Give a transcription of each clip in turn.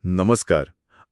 नमस्कार.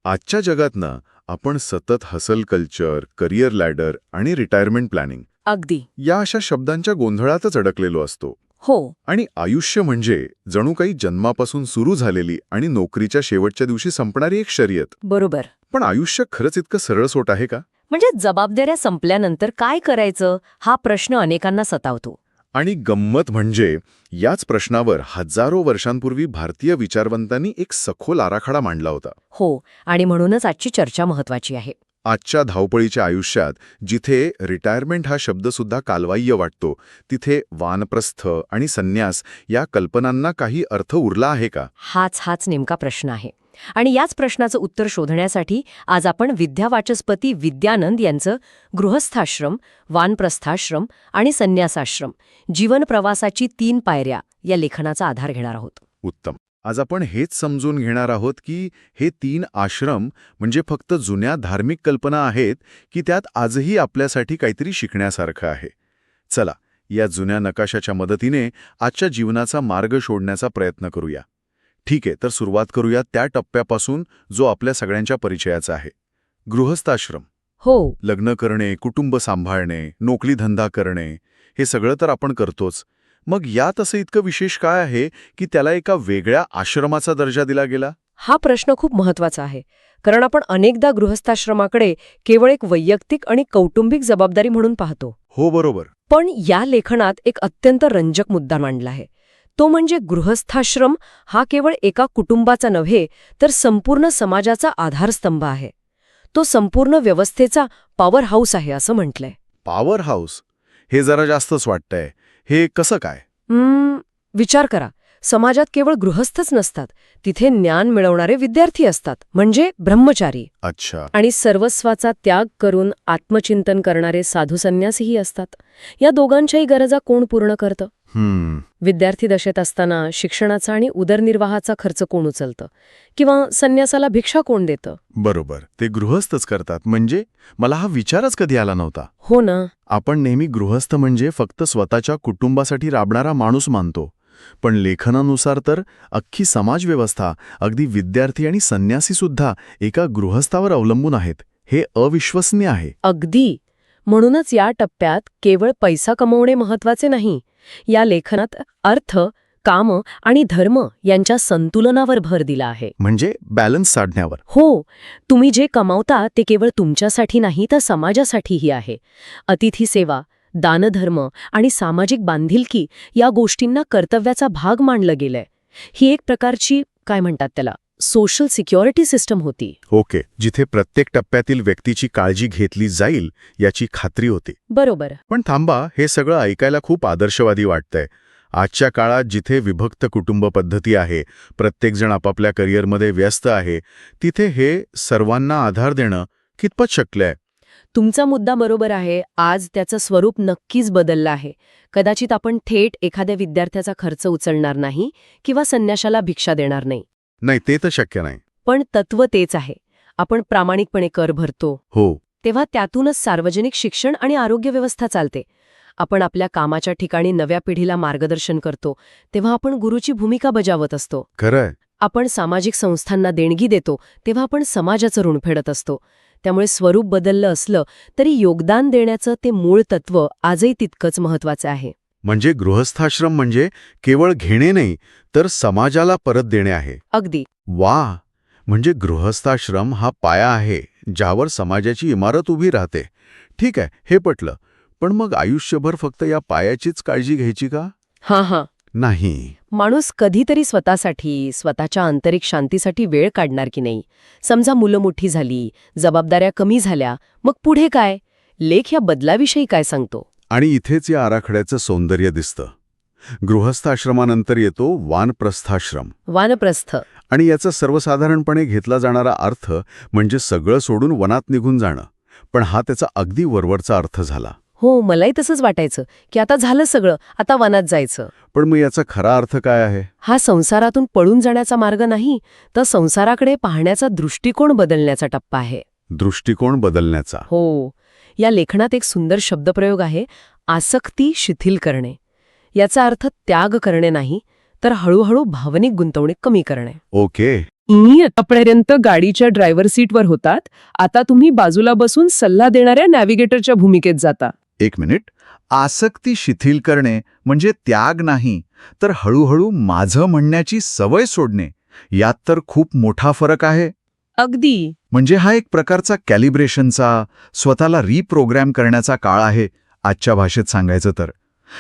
आजच्या जगात ना आपण सतत हसल कल्चर, करिअर लॅडर आणि रिटायरमेंट प्लॅनिंग अगदी. या अशा शब्दांच्या गोंधळातच अडकलेलो असतो. हो. आणि आयुष्य म्हणजे जणू काही जन्मापासून सुरू झालेली आणि नोकरीच्या शेवटच्या दिवशी संपणारी एक शर्यत. बरोबर. पण आयुष्य खरंच इतकं सरळसोट आहे का? म्हणजे जबाबदाऱ्या संपल्यानंतर काय करायचं हा प्रश्न अनेकांना सतावतो. आणि गंमत म्हणजे याच प्रश्नावर हजारो वर्षांपूर्वी भारतीय विचारवंतांनी एक सखोल आराखडा मांडला होता. हो, आणि म्हणूनच आजची चर्चा महत्वाची आहे. आजच्या धावपळीच्या आयुष्यात जिथे रिटायरमेंट हा शब्दसुद्धा कालबाह्य वाटतो, तिथे वानप्रस्थ आणि संन्यास या कल्पनांना काही अर्थ उरला आहे का? हाच नेमका प्रश्न आहे. आणि याच प्रश्नाचं उत्तर शोधण्यासाठी आज आपण विद्यावाचस्पती विद्यानंद यांचं गृहस्थाश्रम, वानप्रस्थाश्रम आणि संन्यासाश्रम जीवन प्रवासाची 3 पायऱ्या या लेखनाचा आधार घेणार आहोत. उत्तम. आज आपण हेच समजून घेणार आहोत की हे 3 आश्रम म्हणजे फक्त जुन्या धार्मिक कल्पना आहेत की त्यात आजही आपल्यासाठी काहीतरी शिकण्यासारखं आहे. चला, या जुन्या नकाशाच्या मदतीने आजच्या जीवनाचा मार्ग शोधण्याचा प्रयत्न करूया. ठीक आहे, तर सुरुवात करूया त्या टप्प्यापासून जो आपल्या सगळ्यांच्या परिचयाचा आहे. गृहस्थाश्रम. हो. लग्न करणे, कुटुंब सांभाळणे, नोकरीधंदा करणे, हे सगळं तर आपण करतोच. मग यात असं इतकं विशेष काय आहे की त्याला एका वेगळ्या आश्रमाचा दर्जा दिला गेला? हा प्रश्न खूप महत्वाचा आहे. कारण आपण अनेकदा गृहस्थाश्रमाकडे केवळ एक वैयक्तिक आणि कौटुंबिक जबाबदारी म्हणून पाहतो. हो, बरोबर. पण या लेखनात एक अत्यंत रंजक मुद्दा मांडला आहे. तो म्हणजे गृहस्थाश्रम हा केवळ एका कुटुंबाचा नव्हे तर संपूर्ण समाजाचा आधारस्तंभ आहे. तो संपूर्ण व्यवस्थेचा पॉवर हाऊस आहे असं म्हटलंय. पॉवर हाऊस हे जरा जास्तच वाटतंय. हे कसं काय? विचार करा. समाजात केवळ गृहस्थच नसतात, तिथे ज्ञान मिळवणारे विद्यार्थी असतात, म्हणजे ब्रह्मचारी. अच्छा. आणि सर्वस्वाचा त्याग करून आत्मचिंतन करणारे साधू संन्यासीही असतात. या दोघांच्याही गरजा कोण पूर्ण करतं? विद्यार्थी दशेत असताना शिक्षणाचा आणि उदरनिर्वाहाचा खर्च कोण उचलतं? किंवा संन्यासाला भिक्षा कोण देतं? बरोबर, ते गृहस्थच करतात. म्हणजे मला हा विचारच कधी आला नव्हता. हो ना. आपण नेहमी गृहस्थ म्हणजे फक्त स्वतःच्या कुटुंबासाठी राबणारा माणूस मानतो. पण लेखनानुसार तर अख्खी समाजव्यवस्था, अगदी विद्यार्थी आणि संन्यासीसुद्धा एका गृहस्थावर अवलंबून आहेत. हे अविश्वसनीय आहे. अगदी. म्हणूनच या टप्प्यात केवळ पैसा कमवणे महत्वाचे नाही. या लेखनात अर्थ, काम आणि धर्म यांच्या संतुलनावर भर दिला आहे. म्हणजे बॅलन्स साधण्यावर. हो. तुम्ही जे कमावता ते केवळ तुमच्यासाठी नाही तर समाजासाठीही आहे. अतिथी सेवा, दानधर्म आणि सामाजिक बांधिलकी या गोष्टींना कर्तव्याचा भाग मानलं गेलंय. ही एक प्रकारची, काय म्हणतात त्याला, सोशल सिक्युरिटी सिस्टम होती. ओके, जिथे प्रत्येक टप्प्यातील व्यक्तीची काळजी घेतली जाईल याची खात्री होती. बरोबर. पण थांबा, हे सगळं ऐकायला खूप आदर्शवादी वाटतंय. आजच्या काळात जिथे विभक्त कुटुंब पद्धती आहे, प्रत्येकजण आपापल्या करिअरमध्ये व्यस्त आहे, तिथे हे सर्वांना आधार देणं कितपत शक्य आहे? तुमचा मुद्दा बरोबर आहे. आज त्याचं स्वरूप नक्कीच बदललं आहे. कदाचित आपण थेट एखाद्या विद्यार्थ्याचा खर्च उचलणार नाही किंवा संन्याशाला भिक्षा देणार नाही. नाही, ते तर शक्य नाही. पण तत्व तेच आहे. आपण प्रामाणिकपणे कर भरतो. हो. तेव्हा त्यातूनच सार्वजनिक शिक्षण आणि आरोग्य व्यवस्था चालते. आपण आपल्या कामाच्या ठिकाणी नव्या पिढीला मार्गदर्शन करतो, तेव्हा आपण गुरुची भूमिका बजावत असतो. खरंय. आपण सामाजिक संस्थांना देणगी देतो, तेव्हा आपण समाजाचं ऋण फेडत असतो. त्यामुळे स्वरूप बदललं असलं तरी योगदान देण्याचं ते मूळ तत्व आजही तितकंच महत्वाचं आहे. म्हणजे गृहस्थाश्रम म्हणजे केवळ घेणे नाही, तर समाजाला परत देणे आहे. अगदी. वा, म्हणजे गृहस्थाश्रम हा पाया आहे ज्यावर समाजाची इमारत उभी राहते. ठीक आहे, हे पटलं. पण मग आयुष्यभर फक्त या पायाचीच काळजी घ्यायची का? हां. नाही. माणूस कधीतरी स्वतःसाठी, स्वतःच्या आंतरिक शांतीसाठी वेळ काढणार की नाही? समजा मुलं मोठी झाली, जबाबदाऱ्या कमी झाल्या, मग पुढे काय? लेख या बदलाविषयी काय सांगतो? आणि इथेच या आराखड्याचं सौंदर्य दिसतं. गृहस्थाश्रमानंतर येतो वानप्रस्थाश्रम. वानप्रस्थ. आणि याचा सर्वसाधारणपणे घेतला जाणारा अर्थ म्हणजे सगळं सोडून वनात निघून जाणं. पण हा त्याचा अगदी वरवरचा अर्थ झाला. हो, मलाही तसंच वाटायचं की आता झालं सगळं, आता वनात जायचं. पण मग याचा खरा अर्थ काय आहे? हा संसारातून पळून जाण्याचा मार्ग नाही, तर संसाराकडे पाहण्याचा दृष्टिकोन बदलण्याचा टप्पा आहे. दृष्टिकोन बदलण्याचा. हो. या लेखनात एक सुंदर शब्दप्रयोग आहे, आसक्ती शिथिल करणे. याचा अर्थ त्याग करणे नाही, तर हळूहळू भावनिक गुंतवणूक कमी करणे. ओके. आतापर्यंत गाडीच्या ड्रायव्हर सीटवर होतात, आता तुम्ही बाजूला बसून सल्ला देणाऱ्या नॅव्हिगेटरच्या भूमिकेत जाता. एक मिनिट. आसक्ती शिथिल करणे म्हणजे त्याग नाही, तर हळूहळू माझं म्हणण्याची सवय सोडणे, यात तर खूप मोठा फरक आहे. अगदी. म्हणजे हा एक प्रकारचा कॅलिब्रेशनचा, स्वतःला रिप्रोग्रॅम करण्याचा काळ आहे, आजच्या भाषेत सांगायचं तर.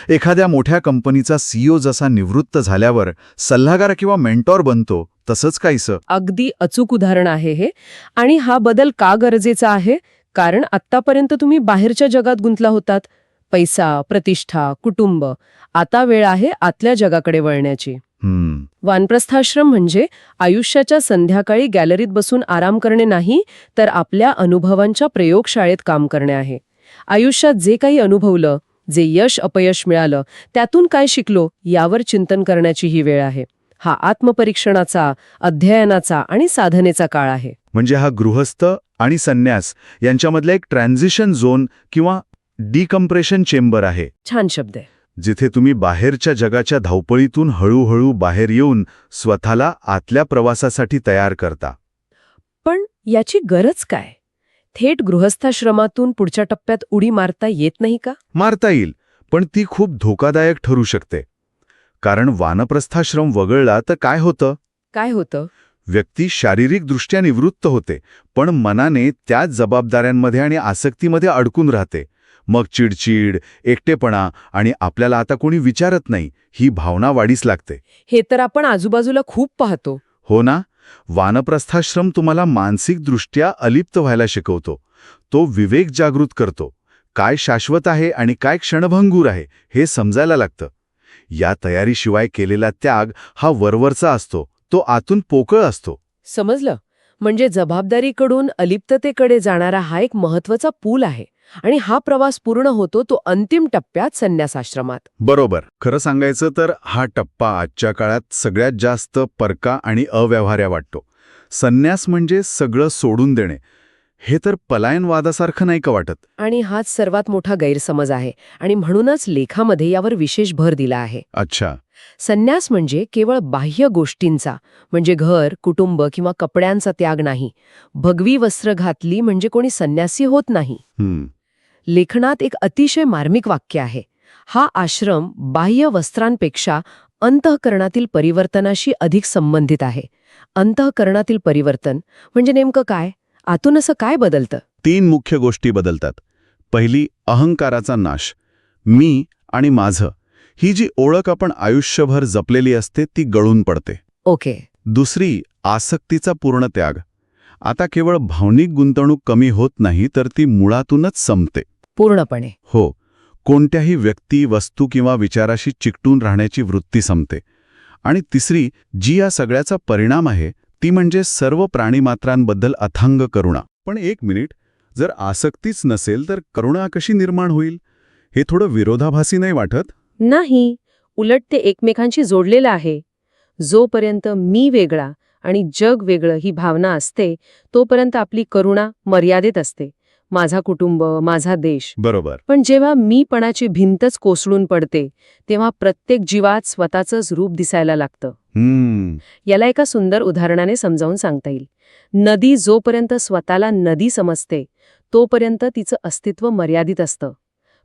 एखाद्या मोठ्या कंपनीचा CEO जसा निवृत्त झाल्यावर सल्लागार किंवा मेंटॉर बनतो, तसंच काहीसं. अगदी अचूक उदाहरण आहे हे. आणि हा बदल का गरजेचा आहे? कारण आत्तापर्यंत तुम्ही बाहेरच्या जगात गुंतला होतात. पैसा, प्रतिष्ठा, कुटुंब. आता वेळ आहे आतल्या जगाकडे वळण्याची. वानप्रस्थाश्रम म्हणजे आयुष्याच्या संध्याकाळी गॅलरीत बसून आराम करणे नाही, तर आपल्या अनुभवांच्या प्रयोगशाळेत काम करणे आहे. आयुष्यात जे काही अनुभवलं, जे यश अपयश मिळालं, त्यातून काय शिकलो यावर चिंतन करण्याची ही वेळ आहे. हा आत्मपरीक्षणाचा, अध्ययनाचा आणि साधनेचा काळ आहे. म्हणजे हा गृहस्थ आणि संन्यास यांच्यामधला एक ट्रान्झिशन झोन किंवा डिकम्प्रेशन चेंबर आहे. छान शब्द आहे. जिथे तुम्ही बाहेरच्या जगाच्या धावपळीतून हळूहळू बाहेर येऊन स्वतःला आतल्या प्रवासासाठी तयार करता. पण याची गरज काय? थेट गृहस्थाश्रमातून पुढच्या टप्प्यात उडी मारता येत नाही का? मारता येईल, पण ती खूप धोकादायक ठरू शकते. कारण वानप्रस्थाश्रम वगळला तर काय होतं? काय होतं? व्यक्ती शारीरिकदृष्ट्या निवृत्त होते, पण मनाने त्याच जबाबदाऱ्यांमध्ये आणि आसक्तीमध्ये अडकून राहते. मग चिडचिड, एकटेपणा आणि आपल्याला आता कोणी विचारत नाही, ही भावना वाढीस लागते. हे तर आपण आजूबाजूला खूप पाहतो. हो ना? वानप्रस्थाश्रम तुम्हाला मानसिकदृष्ट्या अलिप्त व्हायला शिकवतो. तो विवेक जागृत करतो. काय शाश्वत आहे आणि काय क्षणभंगूर आहे हे समजायला लागतं. या तयारीशिवाय केलेला त्याग हा वरवरचा असतो, तो आतून पोकळ असतो. समजलं. म्हणजे जबाबदारीकडून अलिप्ततेकडे जाणारा हा एक महत्वाचा पूल आहे. आणि हा प्रवास पूर्ण होतो तो अंतिम टप्प्यात संन्यासाश्रमात. बरोबर. खरं सांगायचं तर हा टप्पा आजच्या काळात सगळ्यात जास्त परका आणि अव्यवहार्य वाटतो. संन्यास म्हणजे सगळं सोडून देणे. हे तर पलायनवादासारखं नाही का वाटत? आणि हाच सर्वात मोठा गैरसमज आहे. आणि म्हणूनच लेखामध्ये यावर विशेष भर दिला आहे. अच्छा. संन्यास म्हणजे केवळ बाह्य गोष्टींचा, म्हणजे घर, कुटुंब किंवा कपड्यांचा त्याग नाही. भगवी वस्त्र घातली म्हणजे कोणी संन्यासी होत नाही. लेखनात एक अतिशय मार्मिक वाक्य आहे. हा आश्रम बाह्य वस्त्रांपेक्षा अंतःकरणातील परिवर्तनाशी अधिक संबंधित आहे. अंतःकरणातील परिवर्तन म्हणजे नेमकं काय? आतून असं काय बदलतं? 3 मुख्य गोष्टी बदलतात. पहिली, अहंकाराचा नाश. मी आणि माझं ही जी ओळख आपण आयुष्यभर जपलेली असते ती गळून पडते. ओके. दुसरी, आसक्तीचा पूर्ण त्याग. आता केवळ भावनिक गुंतवणूक कमी होत नाही, तर ती मुळातूनच संपते. पूर्णपणे. हो. कोणत्याही व्यक्ती, वस्तू किंवा विचाराशी चिकटून राहण्याची वृत्ती संपते. आणि तिसरी, जी या सगळ्याचा परिणाम आहे, ती म्हणजे सर्व प्राणीमात्रांबद्दल अथांग करुणा. पण एक मिनिट, जर आसक्तीच नसेल तर करुणा कशी निर्माण होईल? हे थोडं विरोधाभासी नाही वाटत? नाही, उलट ते एकमेकांशी जोडलेलं आहे. जोपर्यंत मी वेगळा आणि जग वेगळं ही भावना असते, तोपर्यंत आपली करुणा मर्यादित असते. माझा कुटुंब, माझा देश. बरोबर. पण जेव्हा मीपणाची भिंतच कोसळून पडते, तेव्हा प्रत्येक जीवात स्वतःचंच रूप दिसायला लागतं. याला एका सुंदर उदाहरणाने समजावून सांगता येईल. नदी जोपर्यंत स्वतःला नदी समजते, तोपर्यंत तिचं अस्तित्व मर्यादित असतं.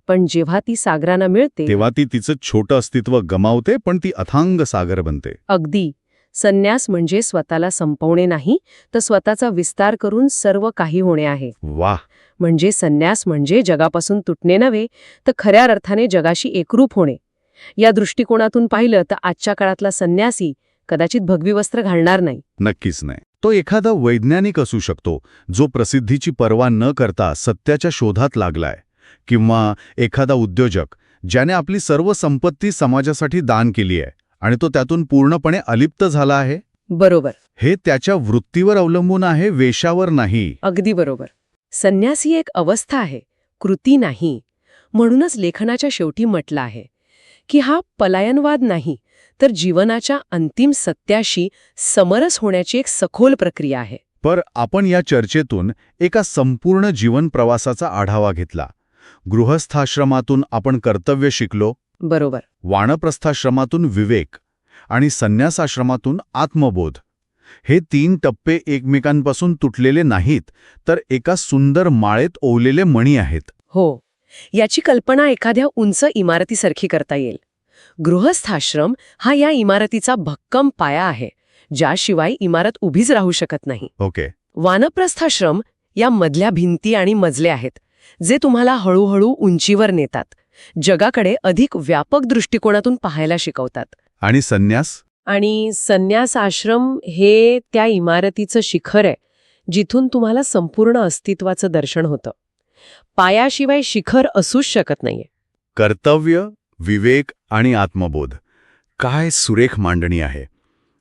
पण जेव्हा ती सागरांना मिळते, तेव्हा ती तिचं छोटं अस्तित्व गमावते, पण ती अथांग सागर बनते. अगदी. संन्यास म्हणजे स्वतःला संपवणे नाही, तर स्वतःचा विस्तार करून सर्व काही होणे आहे. वाह. म्हणजे संन्यास म्हणजे जगापासून तुटणे नव्हे, तर खऱ्या अर्थाने जगाशी एकरूप होणे. या दृष्टिकोनातून पाहिलं तर आजच्या काळातला संन्यासी कदाचित भगवी वस्त्र घालणार नाही. नक्कीच नाही. तो एखादा वैज्ञानिक असू शकतो, जो प्रसिद्धीची पर्वा न करता सत्याच्या शोधात लागलाय. किंवा एखादा उद्योजक, ज्याने आपली सर्व संपत्ती समाजासाठी दान केली आहे आणि तो त्यातून पूर्णपणे अलिप्त झाला आहे. बरोबर. हे त्याच्या वृत्तीवर अवलंबून आहे, वेशावर नाही. अगदी बरोबर. संन्यास ही एक अवस्था आहे, कृती नाही. म्हणूनच लेखनाच्या शेवटी म्हटलं आहे की हा पलायनवाद नाही, तर जीवनाच्या अंतिम सत्याशी समरस होण्याची एक सखोल प्रक्रिया आहे. पर आपण या चर्चेतून एका संपूर्ण जीवन प्रवासाचा आढावा घेतला. गृहस्थाश्रमातून आपण कर्तव्य शिकलो. बरोबर. वानप्रस्थाश्रमातून विवेक आणि संन्यासाश्रमातून आत्मबोध. हे 3 टप्पे एकमेकांपासून तुटलेले नाहीत, तर एका सुंदर माळेत ओवलेले मणी आहेत. हो, याची कल्पना एखाद्या उंच इमारतीसारखी करता येईल. गृहस्थाश्रम हा या इमारतीचा भक्कम पाया आहे, ज्याशिवाय इमारत उभीच राहू शकत नाही. ओके. वानप्रस्थाश्रम या मधल्या भिंती आणि मजले आहेत, जे तुम्हाला हळूहळू उंचीवर नेतात, जगाकडे अधिक व्यापक दृष्टिकोनातून पाहायला शिकवतात. आणि संन्यास? आणि संन्यास आश्रम हे त्या इमारतीचं शिखर आहे, जिथून तुम्हाला संपूर्ण अस्तित्वाचं दर्शन होतं. पायाशिवाय शिखर असूच शकत नाहीये. कर्तव्य, विवेक आणि आत्मबोध. काय सुरेख मांडणी आहे.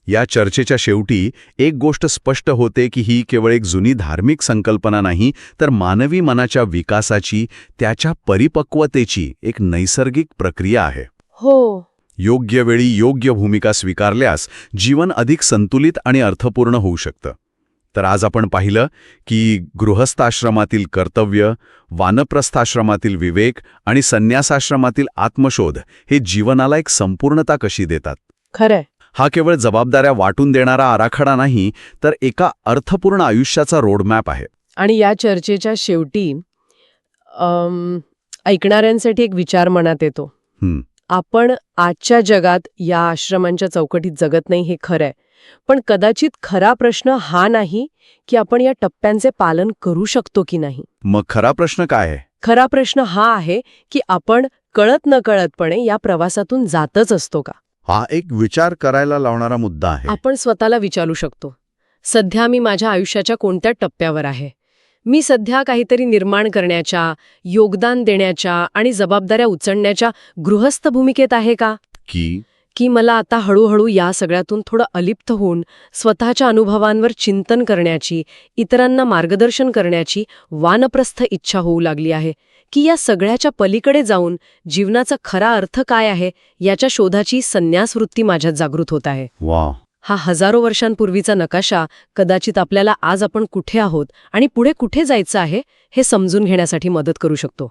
या चर्चेच्या शेवटी एक गोष्ट स्पष्ट होते की ही केवळ एक जुनी धार्मिक संकल्पना नाही, तर मानवी मनाच्या विकासाची, त्याच्या परिपक्वतेची एक नैसर्गिक प्रक्रिया आहे. हो, योग्य वेळी योग्य भूमिका स्वीकारल्यास जीवन अधिक संतुलित आणि अर्थपूर्ण होऊ शकतं. तर आज आपण पाहिलं की गृहस्थाश्रमातील कर्तव्य, वानप्रस्थाश्रमातील विवेक आणि संन्यासाश्रमातील आत्मशोध हे जीवनाला एक संपूर्णता कशी देतात. खरंय. हा केवळ जबाबदाऱ्या वाटून देणारा आराखडा नाही, तर एका अर्थपूर्ण आयुष्याचा रोडमॅप आहे. आणि या चर्चेच्या शेवटी ऐकणाऱ्यांसाठी एक विचार मनात येतो. आपण आजच्या जगात या आश्रमांच्या चौकटीत जगत नाही हे खरंय, पण कदाचित खरा प्रश्न हा नाही की आपण या टप्प्यांचे पालन करू शकतो की नाही. मग खरा प्रश्न काय आहे? खरा प्रश्न हा आहे की आपण कळत नकळतपणे या प्रवासातून जातच असतो का. हा एक विचार करायला लावणारा मुद्दा आहे. आपण स्वतःला विचारू शकतो, सध्या मी माझ्या आयुष्याच्या कोणत्या टप्प्यावर आहे. मी सध्या काहीतरी निर्माण करण्याच्या, योगदान देण्याच्या आणि जबाबदाऱ्या उचलण्याच्या गृहस्थ भूमिकेत आहे का, की मला आता हळूहळू या सगळ्यातून थोडं अलिप्त होऊन स्वतःच्या अनुभवांवर चिंतन करण्याची, इतरांना मार्गदर्शन करण्याची वानप्रस्थ इच्छा होऊ लागली आहे, की या सगळ्याच्या पलीकडे जाऊन जीवनाचा खरा अर्थ काय आहे याच्या शोधाची संन्यास वृत्ती माझ्यात जागृत होत आहे. वाह. हा हजारो वर्षांपूर्वीचा नकाशा कदाचित आपल्याला आज आपण कुठे आहोत आणि पुढे कुठे जायचं आहे हे समजून घेण्यासाठी मदत करू शकतो.